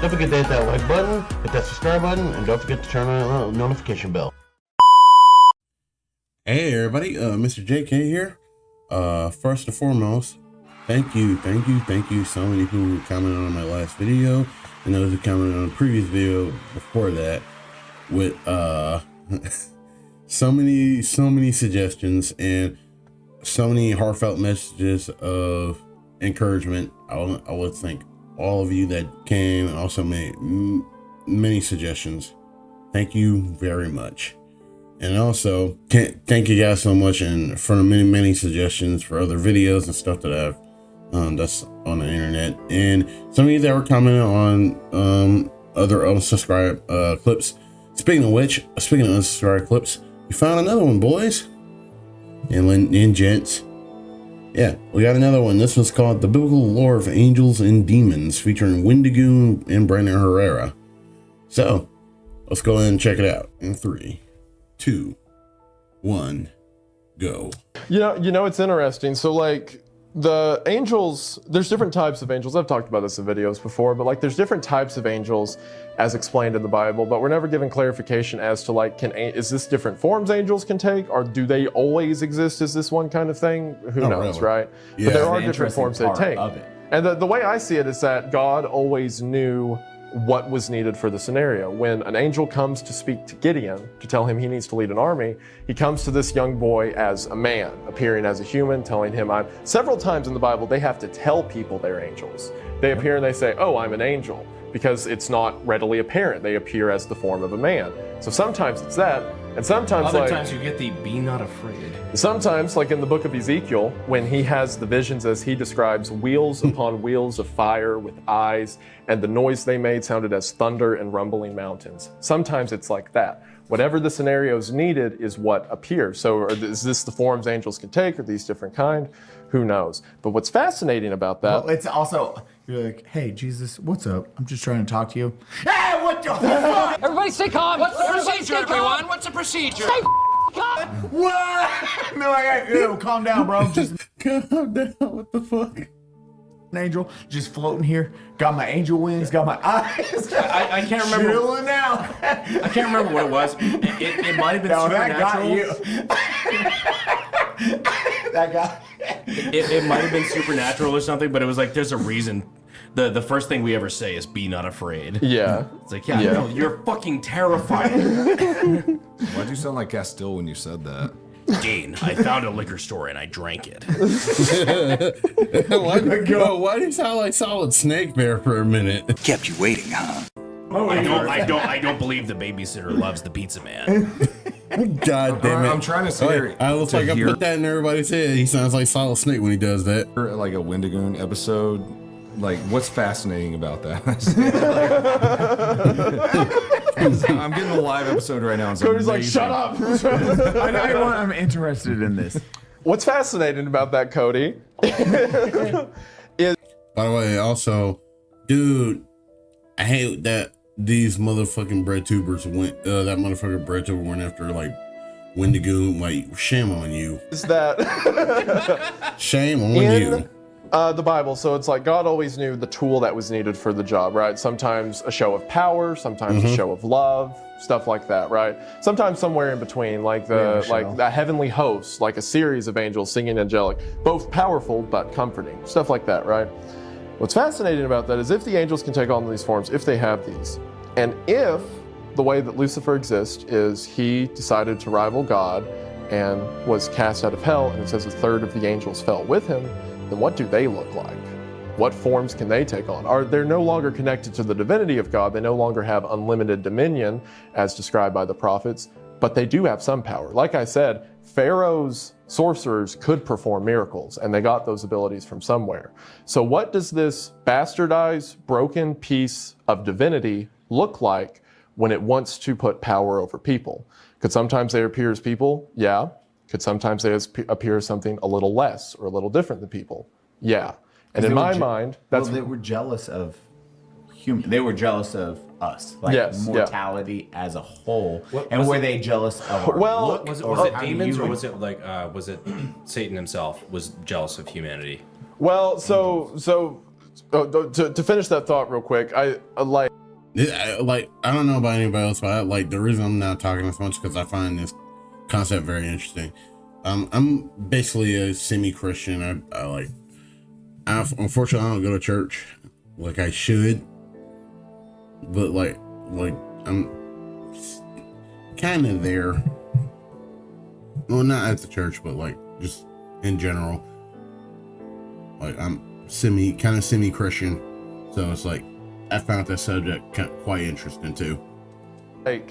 Don't forget to hit that like button, hit that subscribe button, and don't forget to turn on the notification bell. Hey everybody, Mr. JK here. First and foremost, thank you so many people who commented on my last video and those who commented on the previous video before that with so many suggestions and so many heartfelt messages of encouragement. I would thank all of you that came and also made many suggestions. Thank you very much. And also, thank you guys so much and for the many suggestions for other videos and stuff that I've that's on the internet. And some of you that were commenting on other unsubscribed clips. Speaking of unsubscribed clips, we found another one, boys and gents. Yeah, we got another one. This was called The Biblical Lore of Angels and Demons, featuring Wendigoon and Brandon Herrera. So, let's go ahead and check it out in 3, 2, 1, go. You know, it's interesting. So like the angels, there's different types of angels. I've talked about this in videos before, but like there's different types of angels as explained in the Bible, but we're never given clarification as to like, is this different forms angels can take, or do they always exist as this one kind of thing? Who knows, really. Right? Yeah. But there are different forms they take. And the way I see it is that God always knew what was needed for the scenario. When an angel comes to speak to Gideon to tell him he needs to lead an army, he comes to this young boy as a man, appearing as a human, telling him several times in the Bible, they have to tell people they're angels. They appear and they say, oh, I'm an angel, because it's not readily apparent. They appear as the form of a man. So sometimes it's that, and sometimes other times you get the be not afraid. Sometimes, like in the book of Ezekiel, when he has the visions as he describes wheels upon wheels of fire with eyes, and the noise they made sounded as thunder and rumbling mountains. Sometimes it's like that. Whatever the scenario is needed is what appears. So is this the forms angels can take, or these different kind? Who knows? But what's fascinating about that... Well, it's also, you're like, hey, Jesus, what's up? I'm just trying to talk to you. Hey, what the fuck? Everybody stay calm. What's the procedure, everyone? What's the procedure? Stay calm. What? No, yo, calm down, bro. Just Calm down, what the fuck? an angel, just floating here. Got my angel wings, got my eyes. I can't remember. Chilling out. I can't remember what it was. It might have been supernatural. That guy. It might have been supernatural or something, but it was like there's a reason. The first thing we ever say is be not afraid. Yeah. It's like, yeah. No, you're fucking terrifying. Why'd you sound like Castile when you said that? Dean, I found a liquor store and I drank it. Why do you sound like Solid Snake there for a minute? Kept you waiting, huh? I don't believe the babysitter loves the pizza man. God damn it. I'm trying to say. I look like I put that in everybody's head. He sounds like Solid Snake when he does that. Like a Wendigoon episode. Like, what's fascinating about that? I'm getting a live episode right now. Cody's like, shut up. I'm interested in this. What's fascinating about that, Cody, is... By the way, also, dude, I hate that these motherfucking bread tubers went, that motherfucking bread tuber went after, like, Wendigoon. Like, shame on you. Is that... Shame on you. The Bible, so it's like God always knew the tool that was needed for the job, right? Sometimes a show of power, sometimes a show of love, stuff like that, right? Sometimes somewhere in between, like the heavenly host, like a series of angels singing angelic, both powerful but comforting, stuff like that, right? What's fascinating about that is if the angels can take on these forms, if they have these, and if the way that Lucifer exists is he decided to rival God and was cast out of hell, and it says a third of the angels fell with him, then what do they look like? What forms can they take on? They're no longer connected to the divinity of God. They no longer have unlimited dominion as described by the prophets, but they do have some power. Like I said, Pharaoh's sorcerers could perform miracles, and they got those abilities from somewhere. So what does this bastardized, broken piece of divinity look like when it wants to put power over people? Could sometimes they appear as people? Yeah. Could sometimes they appear as something a little less or a little different than people? Yeah. And in my mind, that's... Well, they were jealous of human. They were jealous of us, like mortality as a whole. And were they jealous of our look? Was it demons, or was it like was it Satan himself was jealous of humanity? Well, so to finish that thought real quick, I like I don't know about anybody else, but the reason I'm not talking as much because I find this concept very interesting. I'm basically a semi-Christian. Unfortunately, I don't go to church like I should, but like I'm kind of there. Well, not at the church, but like just in general. Like I'm semi-Christian, so it's like I found this subject quite interesting too. Like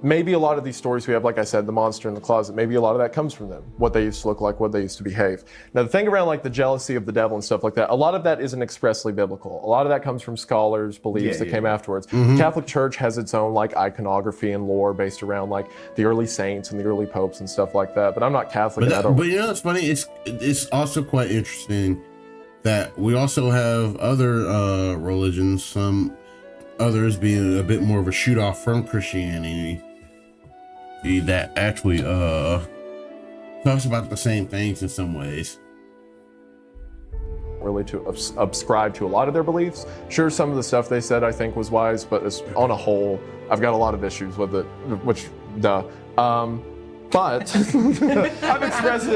maybe a lot of these stories we have, like I said, the monster in the closet, maybe a lot of that comes from them, what they used to look like, what they used to behave. Now the thing around like the jealousy of the devil and stuff like that, a lot of that isn't expressly biblical. A lot of that comes from scholars, beliefs that came afterwards. Mm-hmm. Catholic Church has its own like iconography and lore based around like the early saints and the early popes and stuff like that. But I'm not Catholic. But you know, it's funny. It's also quite interesting that we also have other religions, some others being a bit more of a shoot off from Christianity, that actually talks about the same things in some ways. Really to subscribe to a lot of their beliefs. Sure, some of the stuff they said I think was wise, but on a whole, I've got a lot of issues with it, which, duh. But I've expressed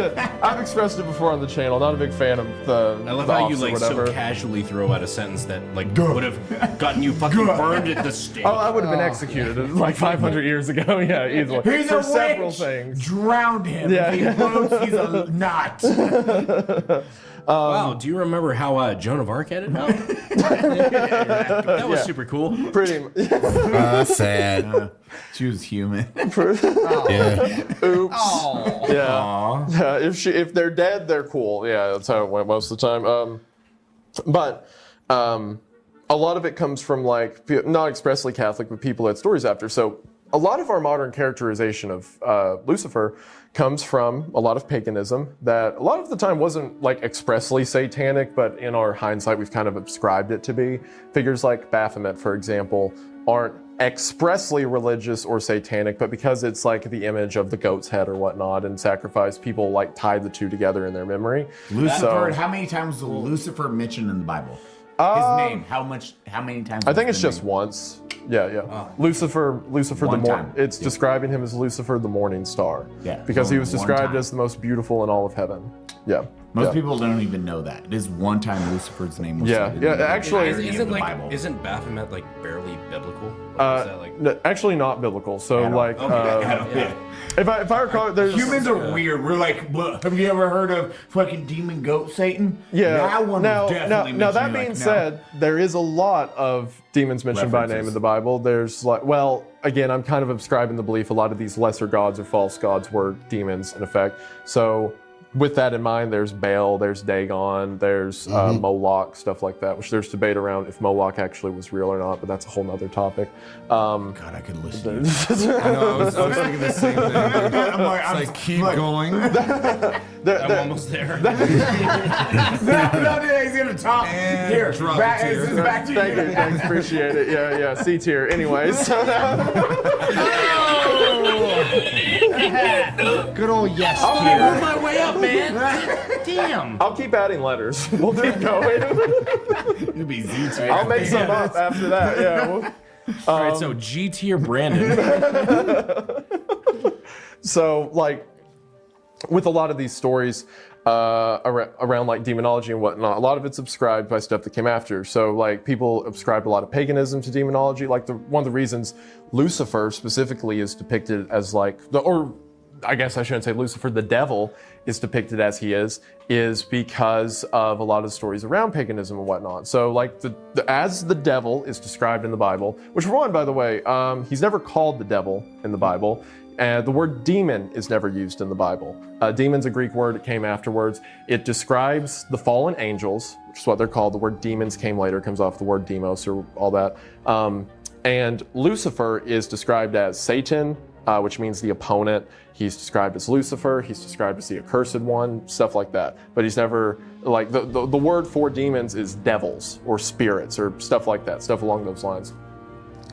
it before on the channel. Not a big fan of the. I love the how you Office or like whatever. so casually throw out a sentence that like would have gotten you fucking burned at the stake. Oh, I would have been executed like 500 years ago. Yeah, easily. He's for a several witch. Drowned Drown him. Yeah. If he floats, he's a not. Wow, do you remember how Joan of Arc ended up? That was super cool. Pretty. Sad. She was human. Yeah. Oops. Aw. Yeah. If they're dead, they're cool. Yeah, that's how it went most of the time. But a lot of it comes from like not expressly Catholic, but people had stories after. So a lot of our modern characterization of Lucifer comes from a lot of paganism that a lot of the time wasn't like expressly satanic, but in our hindsight, we've kind of ascribed it to be. Figures like Baphomet, for example, aren't expressly religious or satanic, but because it's like the image of the goat's head or whatnot and sacrifice, people like tie the two together in their memory. Lucifer, how many times was Lucifer mentioned in the Bible? His name, how many times? I think was it's the just name? once. Yeah. Lucifer the One morning. time. It's describing him as Lucifer the morning star. Yeah, Because he was one described time. as the most beautiful in all of heaven. Yeah. Most yeah. people don't even know that. It is one time Lucifer's name was Yeah, said in yeah, the actually- entirety of Isn't the like Bible. isn't Baphomet like barely biblical? Like, is that like No, actually not biblical. So like, if I recall, there's Humans are weird. We're like, "What, have you ever heard of fucking demon goat Satan? Yeah. That one was definitely now that mentioned, being like, said, there is a lot of demons mentioned by name References. in the Bible. There's like, well, again, I'm kind of ascribing the belief a lot of these lesser gods or false gods were demons in effect. So with that in mind, there's Baal, there's Dagon, there's Moloch, stuff like that, which there's debate around if Moloch actually was real or not, but that's a whole nother topic. God, I could listen to you. I know, I was thinking the same thing. I'm It's like, keep going. I'm almost there. no, he's gonna talk. And Here, drop back, it this here. is back to you. Thank you, thanks, appreciate it. Yeah, C tier. Anyways, Good old yes Move tier. my way up, man. Damn. I'll keep adding letters. We'll keep going. It'd be Z tier. I'll make some up after that. Yeah. All right, so G tier Brandon. So, like, with a lot of these stories around like demonology and whatnot, a lot of it's subscribed by stuff that came after. So, like, people ascribed a lot of paganism to demonology. Like, one of the reasons Lucifer specifically is depicted as like or I guess I shouldn't say Lucifer, the devil is depicted as he is because of a lot of stories around paganism and whatnot. So, like, as the devil is described in the Bible, which, for one, by the way, he's never called the devil in the Bible. The word demon is never used in the Bible. Demon's a Greek word. It came afterwards. It describes the fallen angels, which is what they're called. The word demons came later. It comes off the word demos or all that. And Lucifer is described as Satan, which means the opponent. He's described as Lucifer. He's described as the accursed one, stuff like that. But he's never, like, the word for demons is devils or spirits or stuff like that, stuff along those lines.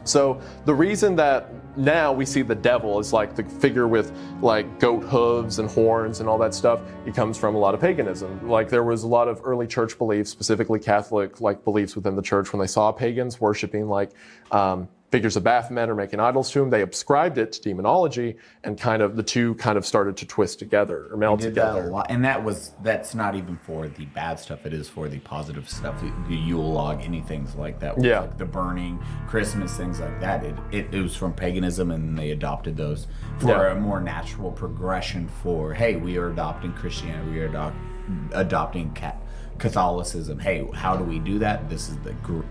So the reason that now we see the devil as like the figure with like goat hooves and horns and all that stuff, it comes from a lot of paganism. Like there was a lot of early church beliefs, specifically Catholic like beliefs within the church, when they saw pagans worshiping like figures of Baphomet or making idols to them, they ascribed it to demonology, and kind of the two kind of started to twist together or meld together. That a lot. And that's not even for the bad stuff. It is for the positive stuff. The Yule log, anything like that. Like the burning, Christmas, things like that. It was from paganism, and they adopted those for a more natural progression. For hey, we are adopting Christianity. We are adopting Catholicism. Hey, how do we do that? This is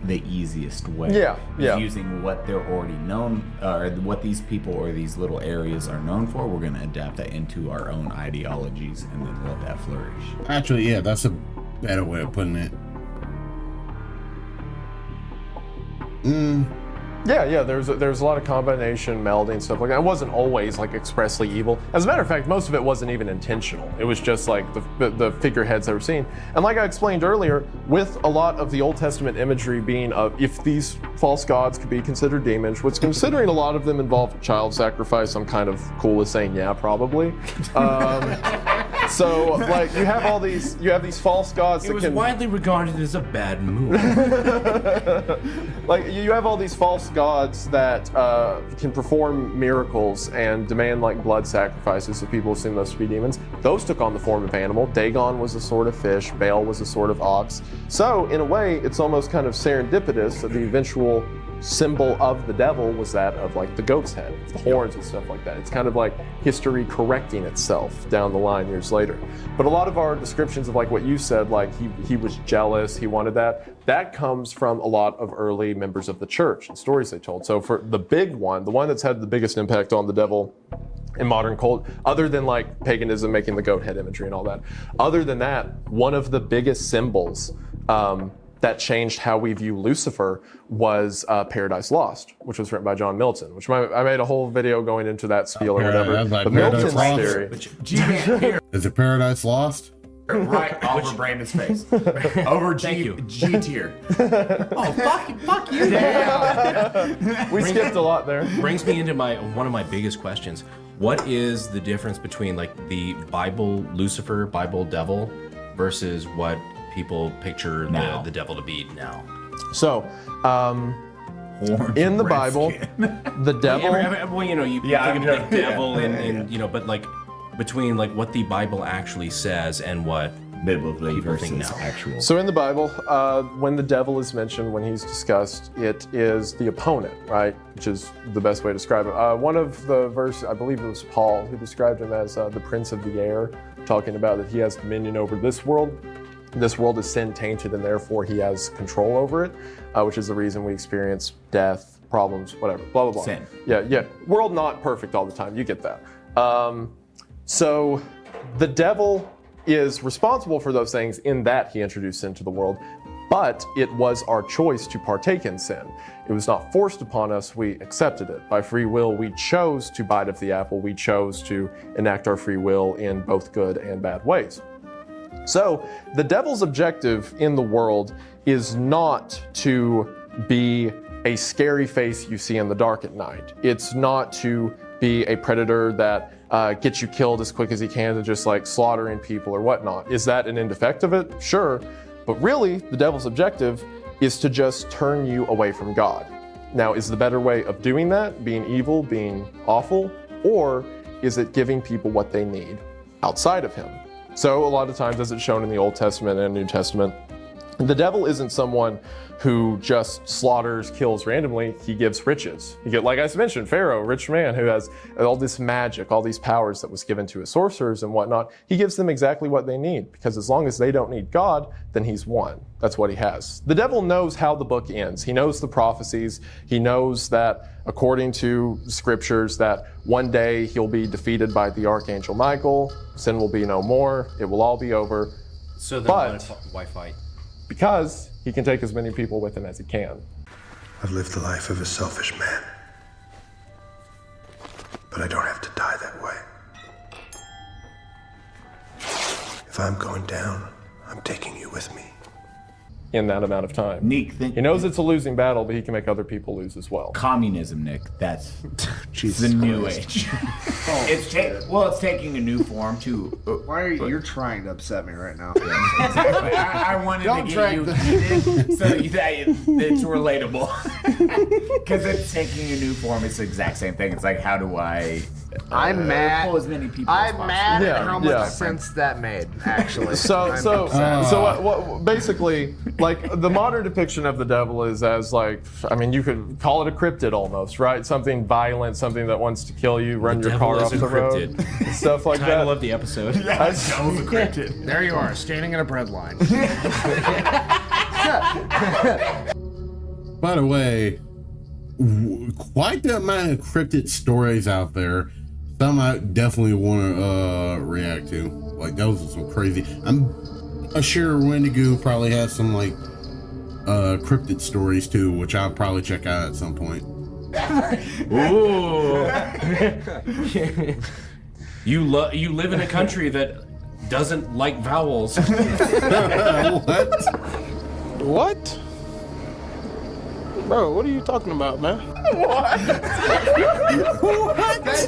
the easiest way. Using what they're already known, or what these people or these little areas are known for. We're going to adapt that into our own ideologies and then let that flourish. Actually, yeah, that's a better way of putting it. Yeah, there's a lot of combination, melding, stuff like that. It wasn't always like expressly evil. As a matter of fact, most of it wasn't even intentional. It was just like the figureheads that were seen. And like I explained earlier, with a lot of the Old Testament imagery being of if these false gods could be considered demons, which considering a lot of them involved child sacrifice, I'm kind of cool with saying yeah, probably. So like you have these false gods that was widely regarded as a bad move. Like you have all these false gods that can perform miracles and demand like blood sacrifices, so people assume those to be demons. Those took on the form of animal. Dagon was a sort of fish, Baal was a sort of ox. So in a way, it's almost kind of serendipitous that the eventual symbol of the devil was that of like the goat's head, the horns and stuff like that. It's kind of like history correcting itself down the line years later. But a lot of our descriptions of like what you said, like he was jealous, he wanted that comes from a lot of early members of the church and stories they told. So for the big one, the one that's had the biggest impact on the devil in modern cult, other than like paganism making the goat head imagery and all that, other than that, one of the biggest symbols that changed how we view Lucifer was Paradise Lost, which was written by John Milton, which I made a whole video going into that spiel or whatever. But Milton's theory. Is it Paradise Lost? Right over Brandon's face. Over G tier. Oh, fuck you. Damn. We skipped a lot there. Brings me into one of my biggest questions. What is the difference between like the Bible Lucifer, Bible devil, versus what people picture the devil to be now? So, in the Bible, the devil. Well, you know, you think of the devil and you know, but like between like what the Bible actually says and what biblically versus actual. So in the Bible, when the devil is mentioned, when he's discussed, it is the opponent, right? Which is the best way to describe it. One of the verses, I believe it was Paul, who described him as the prince of the air, talking about that he has dominion over this world. This world is sin tainted, and therefore he has control over it, which is the reason we experience death, problems, whatever, blah, blah, blah. Sin. Yeah. World not perfect all the time. You get that. So the devil is responsible for those things in that he introduced sin to the world, but it was our choice to partake in sin. It was not forced upon us, we accepted it. By free will, we chose to bite of the apple. We chose to enact our free will in both good and bad ways. So the devil's objective in the world is not to be a scary face you see in the dark at night. It's not to be a predator that gets you killed as quick as he can to just like slaughtering people or whatnot. Is that an end effect of it? Sure. But really, the devil's objective is to just turn you away from God. Now, is the better way of doing that being evil, being awful, or is it giving people what they need outside of him? So a lot of times, as it's shown in the Old Testament and New Testament, the devil isn't someone who just slaughters, kills randomly. He gives riches. You get, like I mentioned, Pharaoh, rich man who has all this magic, all these powers that was given to his sorcerers and whatnot. He gives them exactly what they need, because as long as they don't need God, then he's won. That's what he has. The devil knows how the book ends. He knows the prophecies. He knows that, according to scriptures, that one day he'll be defeated by the archangel Michael. Sin will be no more. It will all be over. So then why fight? Because he can take as many people with him as he can. I've lived the life of a selfish man, but I don't have to die that way. If I'm going down, I'm taking you with me. in that amount of time. Nick, he knows it's a losing battle, but he can make other people lose as well. Communism, Nick. That's the new age. It's taking a new form too. Why are you're trying to upset me right now? Exactly. I wanted to get you heated so that it's relatable. Because it's taking a new form. It's the exact same thing. It's like, how do I I'm mad. pull as many people I'm as mad Yeah, at how much yeah. sense that made, actually. So what basically, like, the modern depiction of the devil is as, like, I mean, you could call it a cryptid almost, right? Something violent, something that wants to kill you, run your car off the road, stuff like that. Title of the episode. There you are, standing in a bread line. By the way, quite the amount of cryptid stories out there. Some I definitely want to react to. Like, those are some crazy. I'm sure Wendigoon probably has some, like, cryptid stories too, which I'll probably check out at some point. Ooh. You live in a country that doesn't like vowels. What? Bro, what are you talking about, man? They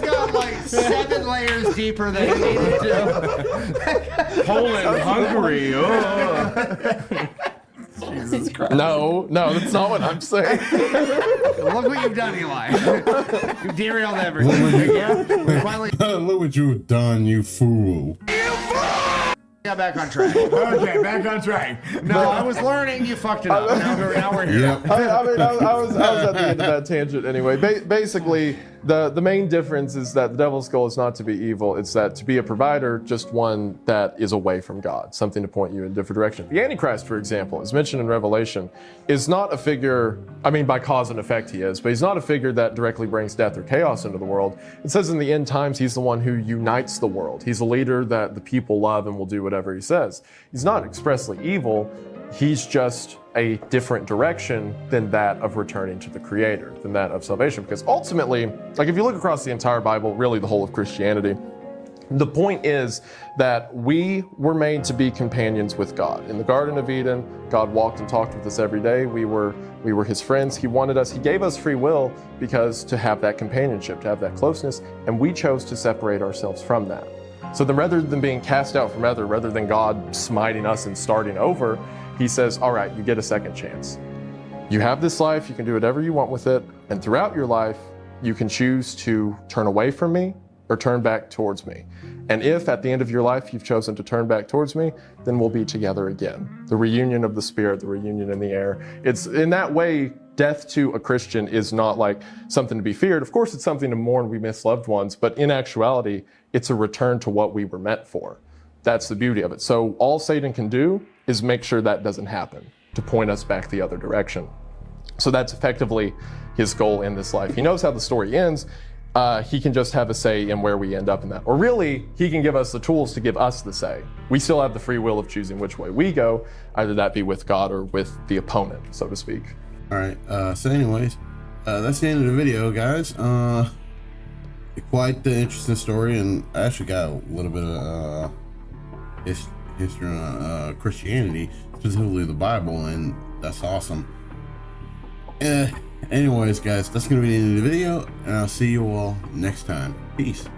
got like 7 layers deeper than it needed to. Poland, Hungary. Oh. No, that's not what I'm saying. Look what you've done, Eli. You've derailed everything. Finally Look what you've done, you fool. got back on track. Okay, back on track. No, I was learning. You fucked it up. Now we're here. Yep. I was at the end of that tangent anyway. Basically, the main difference is that the devil's goal is not to be evil. It's that to be a provider, just one that is away from God, something to point you in a different direction. The Antichrist, for example, is mentioned in Revelation, is not a figure, I mean, by cause and effect he is, but he's not a figure that directly brings death or chaos into the world. It says in the end times, he's the one who unites the world. He's a leader that the people love and will do whatever he says. He's not expressly evil. He's just a different direction than that of returning to the Creator, than that of salvation. Because ultimately, like, if you look across the entire Bible, really the whole of Christianity, the point is that we were made to be companions with God. In the Garden of Eden, God walked and talked with us every day. We were his friends. He wanted us, he gave us free will because to have that companionship, to have that closeness, and we chose to separate ourselves from that. So then rather than being cast out from heaven, rather than God smiting us and starting over, he says, all right, you get a second chance. You have this life, you can do whatever you want with it, and throughout your life, you can choose to turn away from me or turn back towards me. And if at the end of your life you've chosen to turn back towards me, then we'll be together again. The reunion of the spirit, the reunion in the air. It's in that way, death to a Christian is not like something to be feared. Of course, it's something to mourn, we miss loved ones, but in actuality, it's a return to what we were meant for. That's the beauty of it. So all Satan can do is make sure that doesn't happen, to point us back the other direction. So that's effectively his goal in this life. He knows how the story ends. He can just have a say in where we end up in that. Or really, he can give us the tools to give us the say. We still have the free will of choosing which way we go, either that be with God or with the opponent, so to speak. All right, so anyways, that's the end of the video, guys. Quite the interesting story, and I actually got a little bit of history on Christianity, specifically the Bible, and that's awesome. Anyways, guys, that's gonna be the end of the video, and I'll see you all next time. Peace.